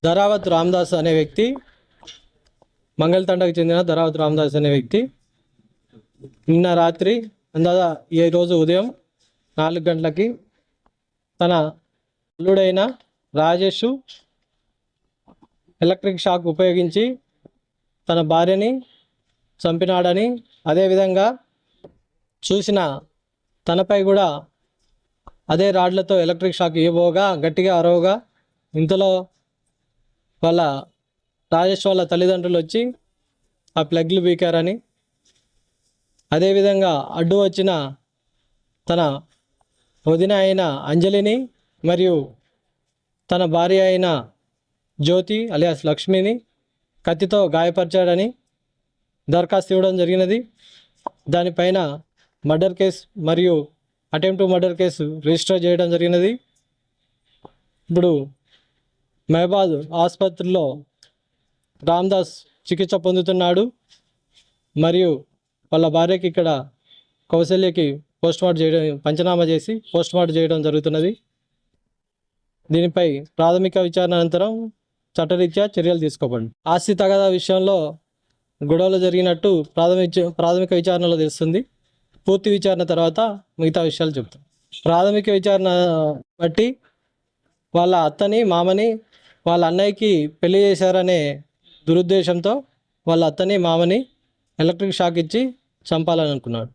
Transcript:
ధరావత్ రామదాస్ అనే వ్యక్తి, మంగళతండకు చెందిన ధరావత్ రామదాస్ అనే వ్యక్తి నిన్న రాత్రి ఈ రోజు ఉదయం 4 గంటలకి తన అల్లుడైన రాజేష్ ఎలక్ట్రిక్ షాక్ ఉపయోగించి తన భార్యని చంపినాడని, అదేవిధంగా చూసిన తనపై కూడా అదే రాడ్లతో ఎలక్ట్రిక్ షాక్ ఇవ్వబోగా గట్టిగా అరవగా ఇంతలో వాళ్ళ రాజేష్ వాళ్ళ తల్లిదండ్రులు వచ్చి ఆ ప్లగ్లు బీకారని, అదేవిధంగా అడ్డు వచ్చిన తన వదిన అయిన అంజలిని మరియు తన భార్య అయిన జ్యోతి అలియాస్ లక్ష్మిని కత్తితో గాయపరిచాడని దరఖాస్తు ఇవ్వడం జరిగినది. దానిపైన మర్డర్ కేసు మరియు అటెంప్ట్ మర్డర్ కేసు రిజిస్టర్ చేయడం జరిగినది. ఇప్పుడు మహబాద్ ఆసుపత్రిలో రామదాస్ చికిత్స పొందుతున్నాడు మరియు వాళ్ళ భార్యకి ఇక్కడ కౌశల్యకి పంచనామా చేసి పోస్ట్మార్టం చేయడం జరుగుతున్నది. దీనిపై ప్రాథమిక విచారణ అనంతరం చట్టరీత్యా చర్యలు తీసుకోబడింది. ఆస్తి తగాదా విషయంలో గొడవలు జరిగినట్టు ప్రాథమిక విచారణలో తెలుస్తుంది. పూర్తి విచారణ తర్వాత మిగతా విషయాలు చెప్తాం. ప్రాథమిక విచారణ బట్టి వాళ్ళ అత్తని మామని వాళ్ళ అన్నయ్యకి పెళ్లి చేశారనే దురుద్దేశంతో వాళ్ళ అత్తని మామని ఎలక్ట్రిక్ షాక్ ఇచ్చి చంపాలని అనుకున్నాడు.